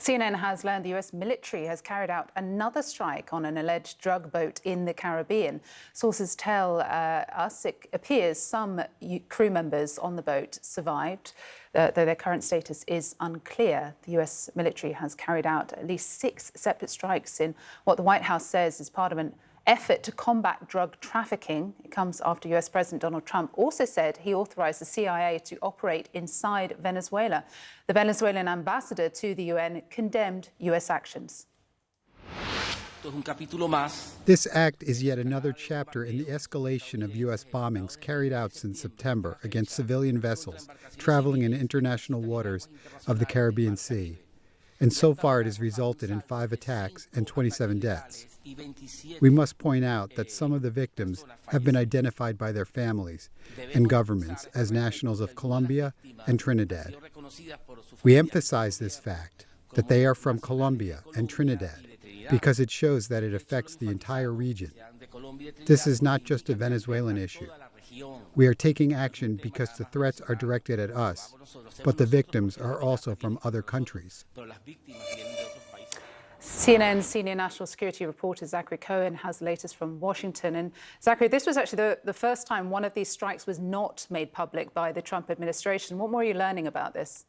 CNN has learned the US military has carried out another strike on an alleged drug boat in the Caribbean. Sources tell us it appears some crew members on the boat survived, though their current status is unclear. The US military has carried out at least 6 separate strikes in what the White House says is part of an effort to combat drug trafficking. It comes after US President Donald Trump also said he authorized the CIA to operate inside Venezuela. The Venezuelan ambassador to the UN condemned US actions. This act is yet another chapter in the escalation of U.S. bombings carried out since September against civilian vessels traveling in international waters of the Caribbean Sea. And so far it has resulted in 5 attacks and 27 deaths. We must point out that some of the victims have been identified by their families and governments as nationals of Colombia and Trinidad. We emphasize this fact, that they are from Colombia and Trinidad, because it shows that it affects the entire region. This is not just a Venezuelan issue. We are taking action because the threats are directed at us, but the victims are also from other countries. CNN senior national security reporter Zachary Cohen has the latest from Washington. And Zachary, this was actually the first time one of these strikes was not made public by the Trump administration. What more are you learning about this?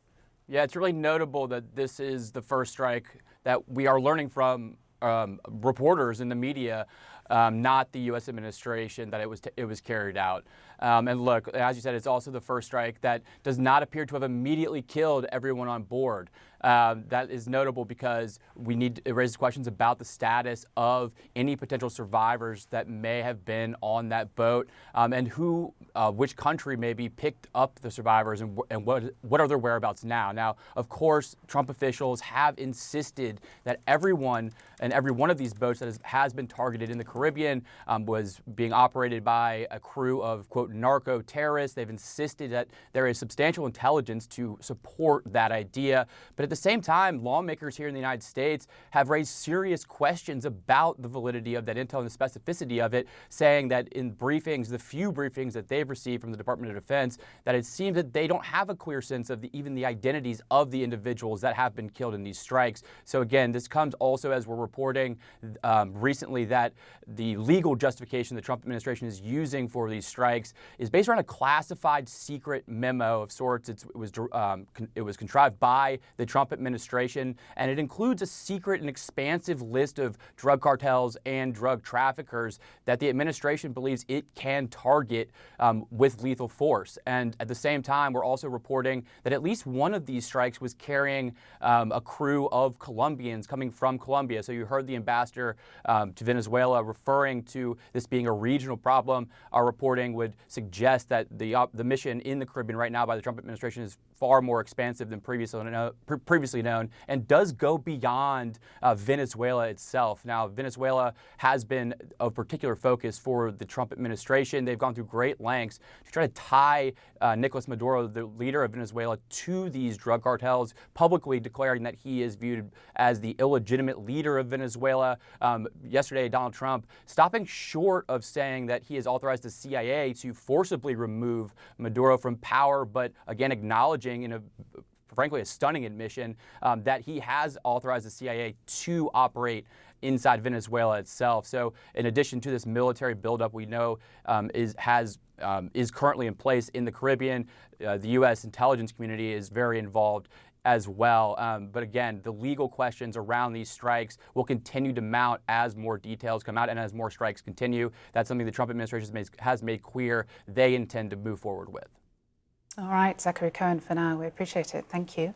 Yeah, it's really notable that this is the first strike that we are learning from reporters in the media, not the U.S. administration, that it was carried out. And look, as you said, it's also the first strike that does not appear to have immediately killed everyone on board. That is notable because it raises questions about the status of any potential survivors that may have been on that boat, and which country maybe picked up the survivors and what are their whereabouts now. Now, of course, Trump officials have insisted that everyone and every one of these boats that has been targeted in the Caribbean was being operated by a crew of, quote, narco terrorists. They've insisted that there is substantial intelligence to support that idea. But at the same time, lawmakers here in the United States have raised serious questions about the validity of that intel and the specificity of it, saying that in briefings, the few briefings that they've received from the Department of Defense, that it seems that they don't have a clear sense of even the identities of the individuals that have been killed in these strikes. So again, this comes also as we're reporting recently that the legal justification the Trump administration is using for these strikes is based around a classified secret memo of sorts. It was contrived by the Trump administration, and it includes a secret and expansive list of drug cartels and drug traffickers that the administration believes it can target with lethal force. And at the same time, we're also reporting that at least one of these strikes was carrying a crew of Colombians coming from Colombia. So you heard the ambassador to Venezuela referring to this being a regional problem. Our reporting would suggest that the mission in the Caribbean right now by the Trump administration is far more expansive than previously known, and does go beyond Venezuela itself. Now, Venezuela has been of particular focus for the Trump administration. They've gone through great lengths to try to tie Nicolas Maduro, the leader of Venezuela, to these drug cartels, publicly declaring that he is viewed as the illegitimate leader of Venezuela. Yesterday, Donald Trump stopping short of saying that he has authorized the CIA to forcibly remove Maduro from power, but again acknowledging frankly, a stunning admission that he has authorized the CIA to operate inside Venezuela itself. So in addition to this military buildup we know is currently in place in the Caribbean, the U.S. intelligence community is very involved as well. But again, the legal questions around these strikes will continue to mount as more details come out and as more strikes continue. That's something the Trump administration has made clear they intend to move forward with. All right, Zachary Cohen for now. We appreciate it. Thank you.